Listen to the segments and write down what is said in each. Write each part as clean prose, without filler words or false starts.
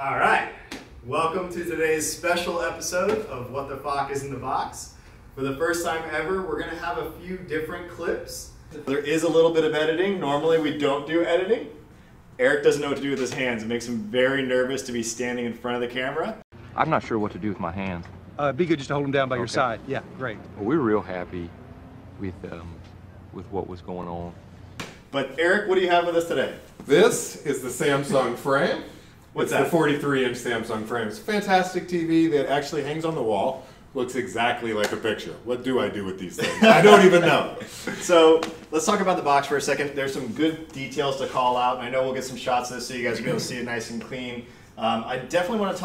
All right, welcome to today's special episode of What the Fuck is in the Box. For the first time ever, we're gonna have a few different clips. There is a little bit of editing. Normally we don't do editing. Eric doesn't know what to do with his hands. It makes him very nervous to be standing in front of the camera. I'm not sure what to do with my hands. It'd be good just to hold them down by your side. Yeah, great. Well, we're real happy with what was going on. But Eric, what do you have with us today? This is the Samsung frame. What's it's that? The 43-inch Samsung frame. It's a fantastic TV that actually hangs on the wall. Looks exactly like a picture. What do I do with these things? I don't even know. So let's talk about the box for a second. There's some good details to call out, and I know we'll get some shots of this so you guys will be able to see it nice and clean. I definitely want to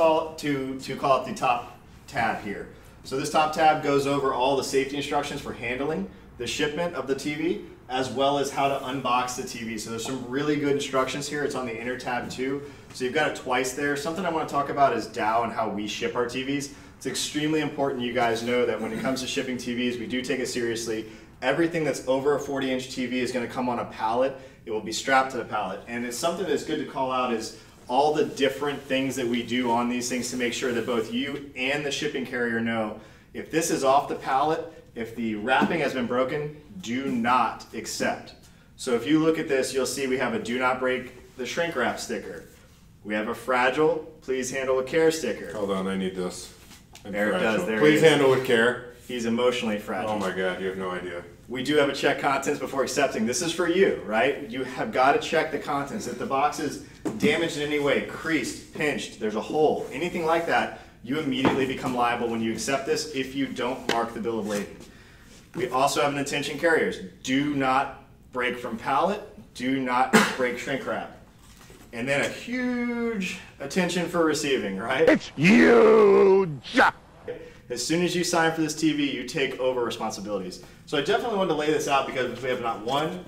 call out the top tab here. So this top tab goes over all the safety instructions for handling the shipment of the TV, as well as how to unbox the TV. So there's some really good instructions here. It's on the inner tab too. So you've got it twice there. Something I want to talk about is Dow and how we ship our TVs. It's extremely important you guys know that when it comes to shipping TVs, we do take it seriously. Everything that's over a 40-inch TV is going to come on a pallet. It will be strapped to the pallet. And it's something that's good to call out is all the different things that we do on these things to make sure that both you and the shipping carrier know if this is off the pallet, if the wrapping has been broken, do not accept. So if you look at this, you'll see we have a do not break the shrink wrap sticker. We have a fragile, please handle with care sticker. Hold on, I need this. Eric does, there Please he is. handle with care. He's emotionally fragile. Oh my God, you have no idea. We do have a check contents before accepting. This is for you, right? You have got to check the contents. If the box is damaged in any way, creased, pinched, there's a hole, anything like that, you immediately become liable when you accept this if you don't mark the bill of lading. We also have an attention carriers. Do not break from pallet. Do not break shrink wrap. And then a huge attention for receiving, right? It's huge! As soon as you sign for this TV, you take over responsibilities. So I definitely wanted to lay this out because we have not one,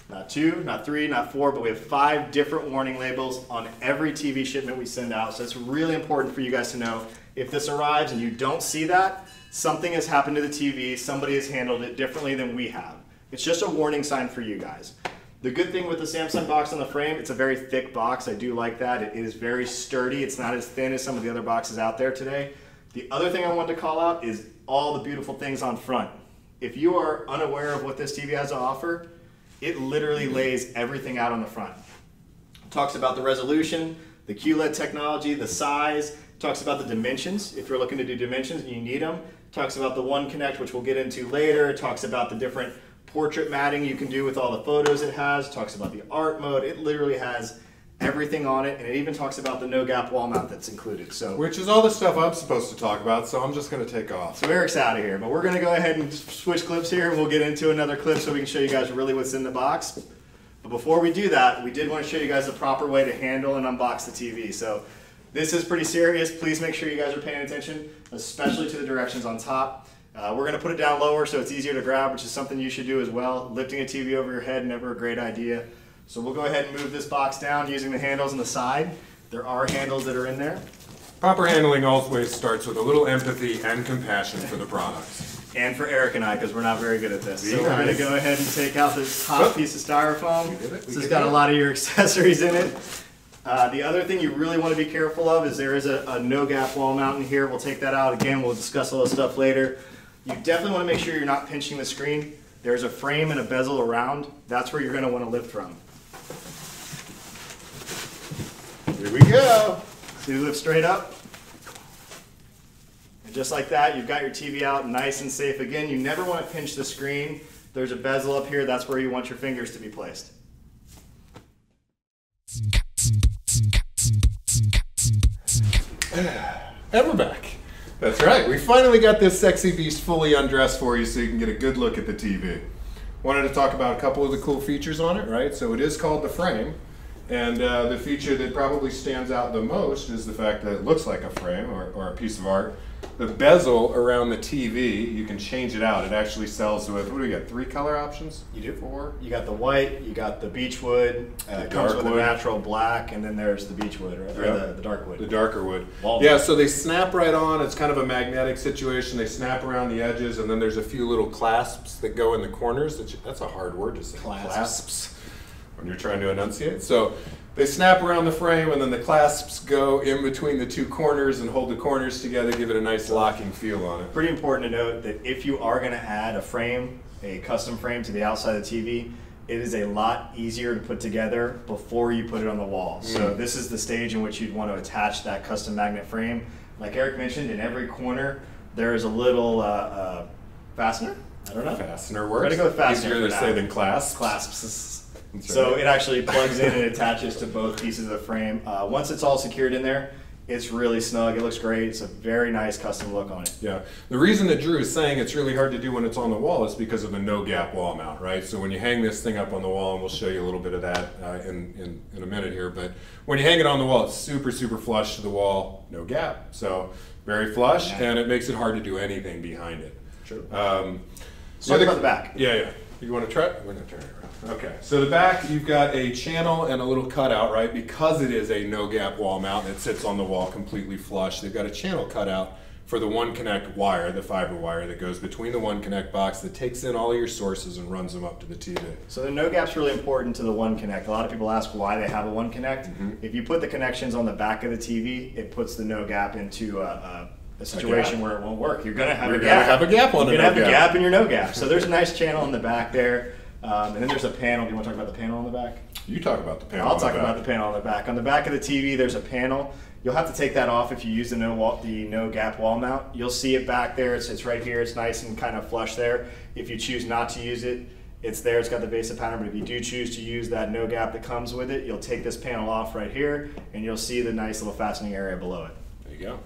not two, not three, not four, but we have 5 different warning labels on every TV shipment we send out. So it's really important for you guys to know if this arrives and you don't see that, something has happened to the TV, somebody has handled it differently than we have. It's just a warning sign for you guys. The good thing with the Samsung box on the frame, it's a very thick box. I do like that. It is very sturdy. It's not as thin as some of the other boxes out there today. The other thing I wanted to call out is all the beautiful things on front. If you are unaware of what this TV has to offer, it literally lays everything out on the front. It talks about the resolution, the QLED technology, the size, talks about the dimensions. If you're looking to do dimensions and you need them, talks about the One Connect, which we'll get into later. It talks about the different portrait matting you can do with all the photos it has. It talks about the art mode. It literally has everything on it, and it even talks about the no gap wall mount that's included. So, Which is all the stuff I'm supposed to talk about, so I'm just going to take off. so Eric's out of here, but we're going to go ahead and switch clips here, and we'll get into another clip so we can show you guys really what's in the box. But before we do that, we did want to show you guys the proper way to handle and unbox the TV. So this is pretty serious. Please make sure you guys are paying attention, especially to the directions on top. We're going to put it down lower so it's easier to grab, which is something you should do as well. Lifting a TV over your head, never a great idea. So we'll go ahead and move this box down using the handles on the side. There are handles that are in there. Proper handling always starts with a little empathy and compassion for the products. And for Eric and I, because we're not very good at this. Be So we're going to nice. go ahead and take out this top piece of styrofoam. We did it, we This has did got it. a lot of your accessories in it. The other thing you really want to be careful of is there is a no gap wall mount in here. We'll take that out again. We'll discuss all this stuff later. You definitely want to make sure you're not pinching the screen. There's a frame and a bezel around. That's where you're going to want to lift from. Here we go. So you lift straight up. And just like that, you've got your TV out nice and safe. Again, you never want to pinch the screen. There's a bezel up here. That's where you want your fingers to be placed. And we're back. That's right. We finally got this sexy beast fully undressed for you so you can get a good look at the TV. Wanted to talk about a couple of the cool features on it, right? So it is called the frame. And the feature that probably stands out the most is the fact that it looks like a frame or a piece of art. The bezel around the TV, you can change it out. It actually sells with, what do we got, 3 color options? You do. 4? You got the white, you got the beech wood, it comes with a dark wood. natural black, and then there's the beech wood, right? Or Yep. the dark wood. The darker wood. Walnut. Yeah, so they snap right on. It's kind of a magnetic situation. They snap around the edges, and then there's a few little clasps that go in the corners. That's a hard word to say. Clasps. When you're trying to enunciate. So They snap around the frame, and then the clasps go in between the two corners and hold the corners together, give it a nice locking feel on it. Pretty important to note that if you are going to add a frame, a custom frame to the outside of the TV, it is a lot easier to put together before you put it on the wall. So this is the stage in which you'd want to attach that custom magnet frame. Like Eric mentioned, in every corner there is a little fastener. I don't know. Fastener works. We're gonna go with fastener. Easier to for say now. than clasps. Clasps. That's So right. it actually plugs in and attaches to both pieces of the frame. Once it's all secured in there, it's really snug. It looks great. It's a very nice custom look on it. Yeah. The reason that Drew is saying it's really hard to do when it's on the wall is because of the no gap wall mount, right? So when you hang this thing up on the wall, and we'll show you a little bit of that in a minute here, but when you hang it on the wall, it's super, super flush to the wall, no gap. So very flush, and it makes it hard to do anything behind it. True. So Talk about the back. Yeah. You want to try it? We're going to turn it around. Okay. So the back, you've got a channel and a little cutout, right? Because it is a no gap wall mount and it sits on the wall completely flush. They've got a channel cutout for the One Connect wire, the fiber wire that goes between the One Connect box that takes in all of your sources and runs them up to the TV. So the no gap's really important to the One Connect. A lot of people ask why they have a One Connect. If you put the connections on the back of the TV, it puts the no gap into a situation where it won't work. You're gonna have a gap. You're gonna have a gap on You're a gonna no have a gap. gap in your no gap. So there's a nice channel in the back there, and then there's a panel. Do you want to talk about the panel on the back? You talk about the panel. I'll talk about the panel on the back. On the back of the TV, there's a panel. You'll have to take that off if you use the no gap wall mount. You'll see it back there. It's right here. It's nice and kind of flush there. If you choose not to use it, it's there. It's got the basic pattern. But if you do choose to use that no gap that comes with it, you'll take this panel off right here, and you'll see the nice little fastening area below it. There you go.